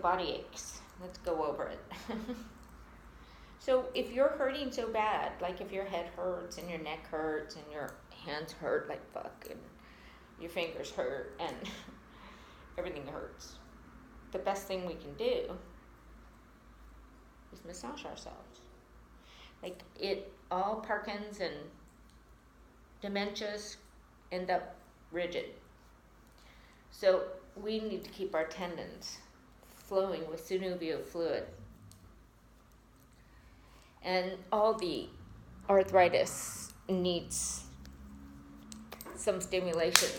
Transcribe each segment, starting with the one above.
body aches. Let's go over it. So if you're hurting so bad, like if your head hurts and your neck hurts and your hands hurt like fuck and your fingers hurt and everything hurts, the best thing we can do is massage ourselves. Like all Parkinson's and dementias end up rigid. So we need to keep our tendons flowing with synovial fluid. And all the arthritis needs some stimulation.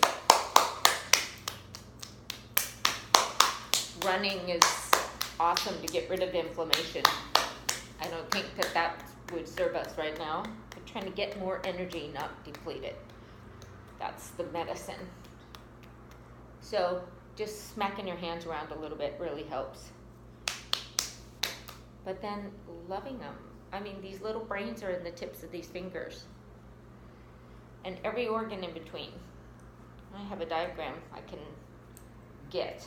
Running is awesome to get rid of inflammation. I don't think that would serve us right now. We're trying to get more energy, not deplete it. That's the medicine. So just smacking your hands around a little bit really helps. But then loving them. I mean, these little brains are in the tips of these fingers. And every organ in between. I have a diagram I can get.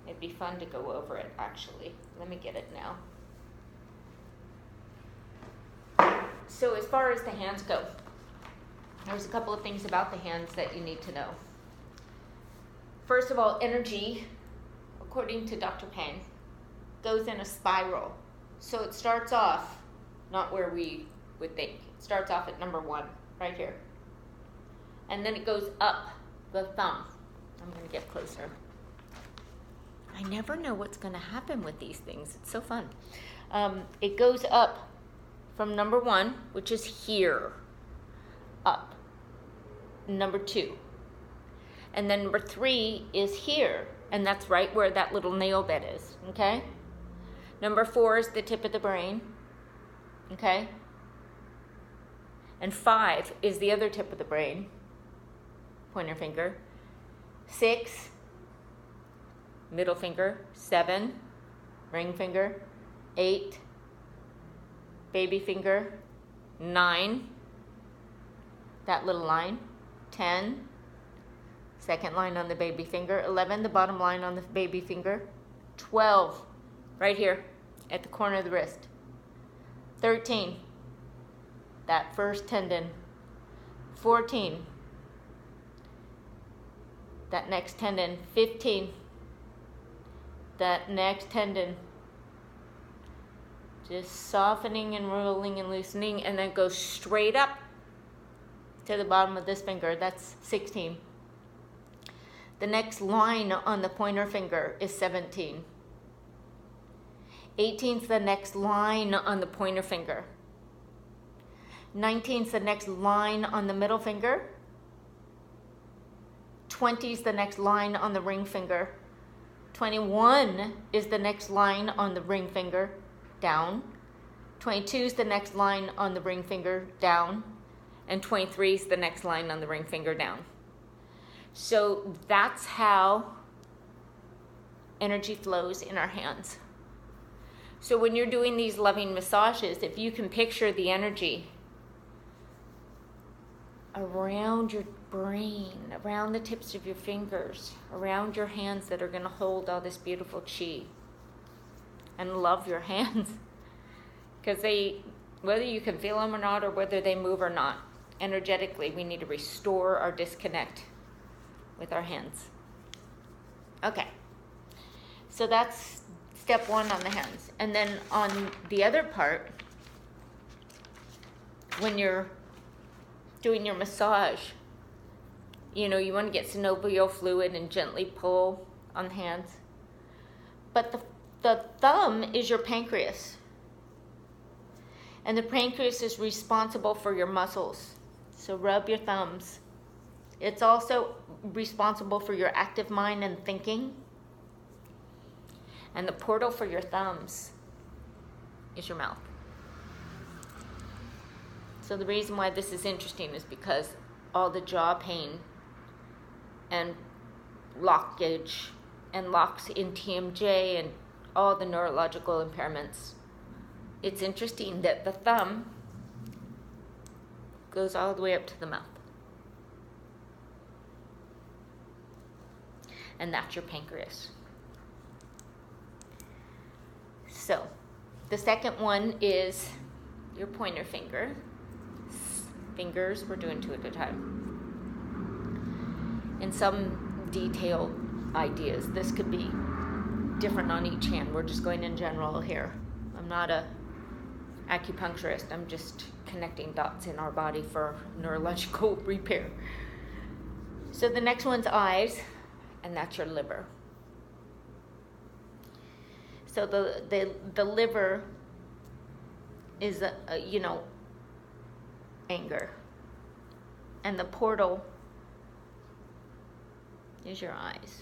It'd be fun to go over it, actually. Let me get it now. So as far as the hands go, there's a couple of things about the hands that you need to know. First of all, energy, according to Dr. Pang, goes in a spiral. So it starts off not where we would think. It starts off at number 1, right here. And then it goes up the thumb. I'm going to get closer. I never know what's going to happen with these things. It's so fun. It goes up from number 1, which is here, up. Number 2. And then number 3 is here, and that's right where that little nail bed is, okay? Number 4 is the tip of the brain, okay? And 5 is the other tip of the brain, pointer finger. 6, middle finger. 7, ring finger. 8, baby finger. 9, that little line. 10, second line on the baby finger. 11, the bottom line on the baby finger. 12, right here at the corner of the wrist. 13, that first tendon. 14, that next tendon. 15, that next tendon. Just softening and rolling and loosening, and then go straight up to the bottom of this finger. That's 16. The next line on the pointer finger is 17. 18 is the next line on the pointer finger. 19 is the next line on the middle finger. 20 is the next line on the ring finger. 21 is the next line on the ring finger, down. 22 is the next line on the ring finger, down. And 23 is the next line on the ring finger, down. So that's how energy flows in our hands. So when you're doing these loving massages, if you can picture the energy around your brain, around the tips of your fingers, around your hands that are going to hold all this beautiful chi, and love your hands, because whether you can feel them or not, or whether they move or not, energetically, we need to restore our disconnect with our hands. Okay, so that's step 1 on the hands. And then on the other part, when you're doing your massage, you want to get synovial fluid and gently pull on the hands. But the thumb is your pancreas. And the pancreas is responsible for your muscles. So rub your thumbs. It's also responsible for your active mind and thinking. And the portal for your thumbs is your mouth. So the reason why this is interesting is because all the jaw pain and blockage and locks in TMJ and all the neurological impairments, it's interesting that the thumb goes all the way up to the mouth. And that's your pancreas. So, the second one is your pointer finger. Fingers, we're doing 2 at a time. And some detailed ideas. This could be different on each hand. We're just going in general here. I'm not a acupuncturist. I'm just connecting dots in our body for neurological repair. So the next one's eyes, and that's your liver. So the liver is anger, and the portal is your eyes,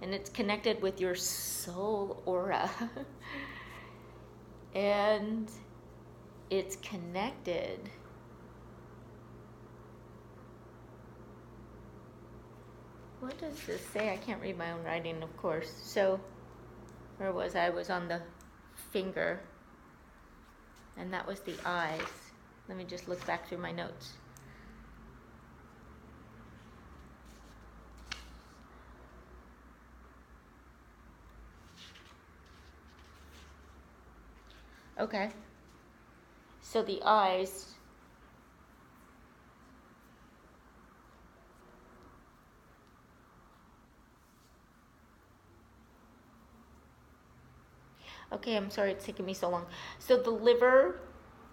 and it's connected with your soul aura. And it's connected what does this say? I can't read my own writing, of course. So where was I? I was on the finger, and that was the eyes. Let me just look back through my notes. Okay. So the eyes. Okay, I'm sorry it's taking me so long. So the liver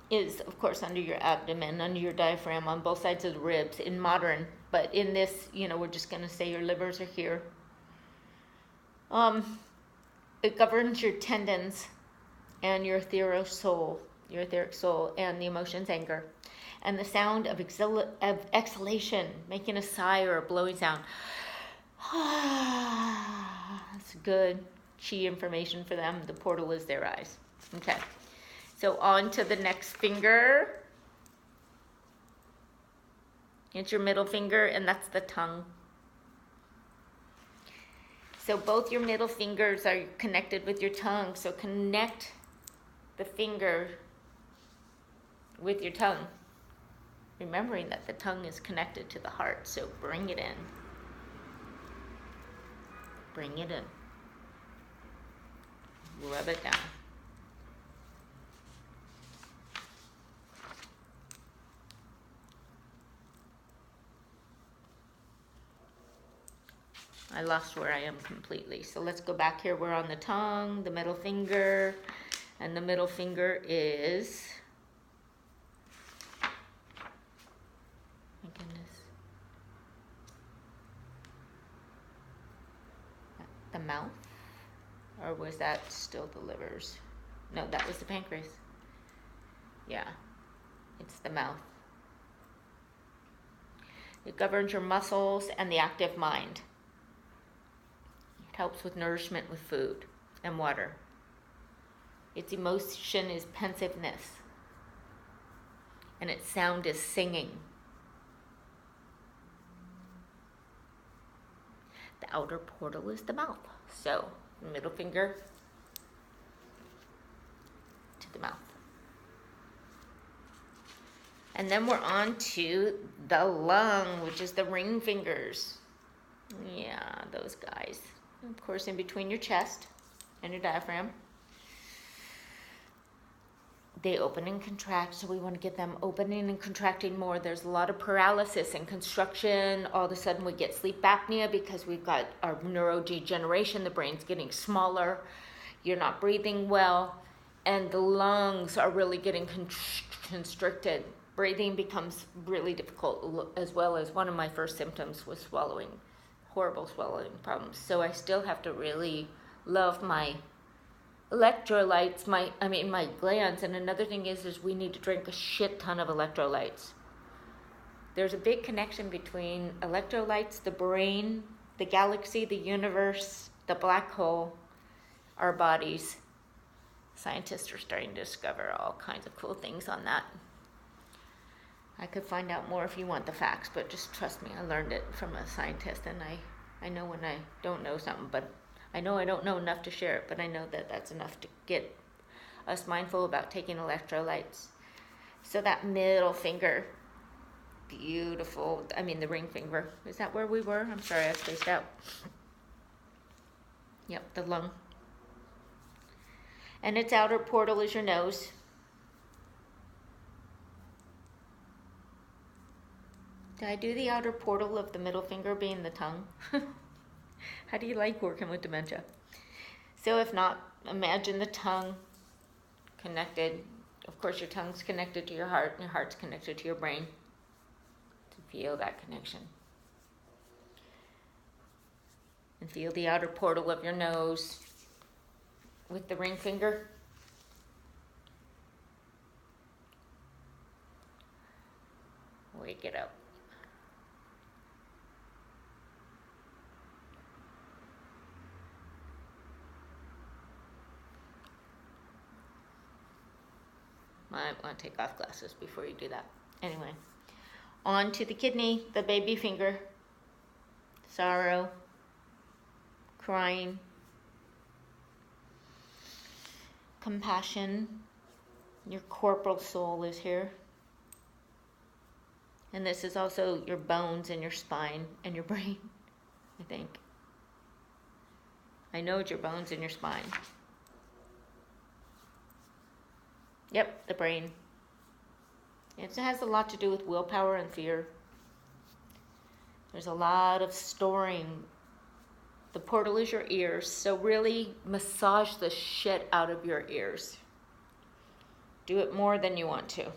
is, of course, under your abdomen, under your diaphragm, on both sides of the ribs in modern. But in this, we're just going to say your livers are here. It governs your tendons and your etheric soul, and the emotions, anger, and the sound of exhalation, making a sigh or a blowing sound. That's good chi information for them. The portal is their eyes. Okay, so on to the next finger. It's your middle finger, and that's the tongue. So both your middle fingers are connected with your tongue, so connect the finger with your tongue, remembering that the tongue is connected to the heart. So bring it in. Bring it in. Rub it down. I lost where I am completely. So let's go back here. We're on the tongue, the middle finger, and the middle finger is, my goodness, the mouth, or was that still the livers? No, that was the pancreas. Yeah, it's the mouth. It governs your muscles and the active mind. It helps with nourishment with food and water. Its emotion is pensiveness, and its sound is singing. The outer portal is the mouth. So, middle finger to the mouth. And then we're on to the lung, which is the ring fingers. Yeah, those guys. Of course, in between your chest and your diaphragm. They open and contract, so we want to get them opening and contracting more. There's a lot of paralysis in construction. All of a sudden we get sleep apnea because we've got our neurodegeneration. The brain's getting smaller. You're not breathing well. And the lungs are really getting constricted. Breathing becomes really difficult, as well as one of my first symptoms was swallowing, horrible swallowing problems. So I still have to really love my electrolytes, my glands. And another thing is we need to drink a shit ton of electrolytes. There's a big connection between electrolytes, the brain, the galaxy, the universe, the black hole, our bodies. Scientists are starting to discover all kinds of cool things on that. I could find out more if you want the facts, but just trust me, I learned it from a scientist, and I know when I don't know something, but I know I don't know enough to share it, but I know that that's enough to get us mindful about taking electrolytes. So that middle finger, beautiful, the ring finger. Is that where we were? I'm sorry, I spaced out. Yep, the lung. And its outer portal is your nose. Did I do the outer portal of the middle finger being the tongue? How do you like working with dementia? So if not, imagine the tongue connected. Of course, your tongue's connected to your heart, and your heart's connected to your brain. To feel that connection. And feel the outer portal of your nose with the ring finger. Wake it up. Might want to take off glasses before you do that. Anyway, on to the kidney, the baby finger. Sorrow, crying, compassion. Your corporal soul is here. And this is also your bones and your spine and your brain, I think. I know it's your bones and your spine. Yep, the brain. It has a lot to do with willpower and fear. There's a lot of storing. The portal is your ears, so really massage the shit out of your ears. Do it more than you want to.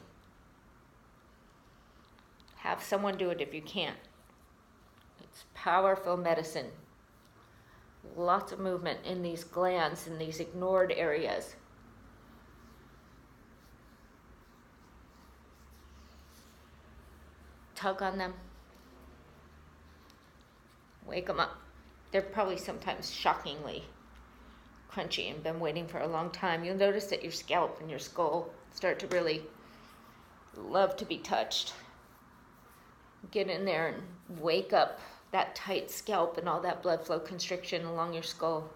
Have someone do it if you can't. It's powerful medicine. Lots of movement in these glands, in these ignored areas. Tug on them. Wake them up. They're probably sometimes shockingly crunchy and been waiting for a long time. You'll notice that your scalp and your skull start to really love to be touched. Get in there and wake up that tight scalp and all that blood flow constriction along your skull.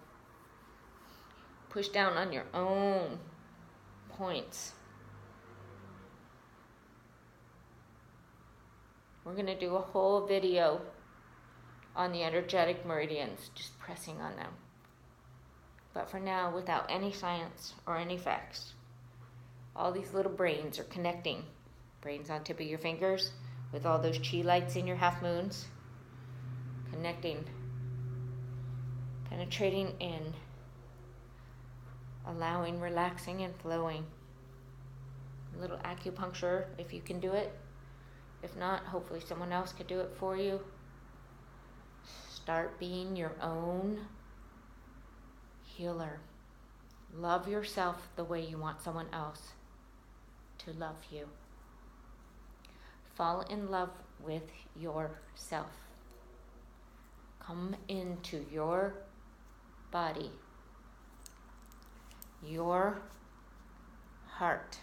Push down on your own points. We're going to do a whole video on the energetic meridians, just pressing on them. But for now, without any science or any facts, all these little brains are connecting. Brains on tip of your fingers with all those chi lights in your half moons. Connecting, penetrating in, allowing, relaxing, and flowing. A little acupuncture if you can do it. If not, hopefully someone else could do it for you. Start being your own healer. Love yourself the way you want someone else to love you. Fall in love with yourself. Come into your body, your heart,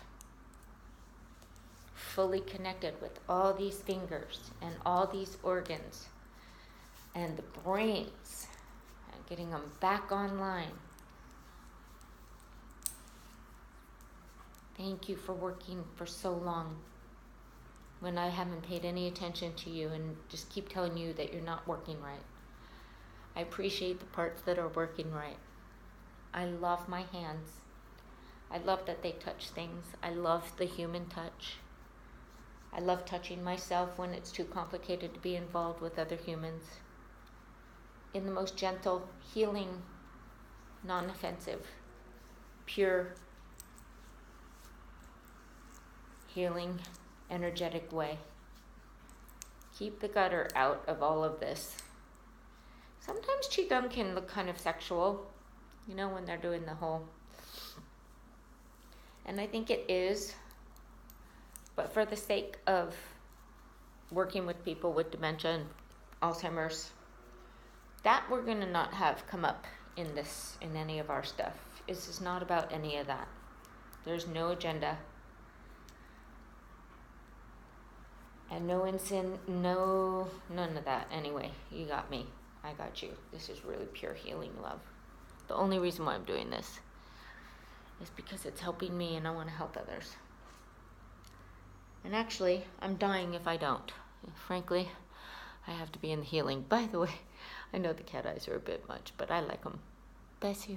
fully connected with all these fingers and all these organs and the brains, and getting them back online. Thank you for working for so long when I haven't paid any attention to you and just keep telling you that you're not working right. I appreciate the parts that are working right. I love my hands. I love that they touch things. I love the human touch. I love touching myself when it's too complicated to be involved with other humans. In the most gentle, healing, non-offensive, pure, healing, energetic way. Keep the gutter out of all of this. Sometimes Qigong can look kind of sexual, you know, when they're doing the whole. And I think it is. But for the sake of working with people with dementia and Alzheimer's, that we're going to not have come up in any of our stuff. This is not about any of that. There's no agenda. And no none of that. Anyway, you got me. I got you. This is really pure healing love. The only reason why I'm doing this is because it's helping me and I want to help others. And actually, I'm dying if I don't. Frankly, I have to be in the healing. By the way, I know the cat eyes are a bit much, but I like them. Bless you.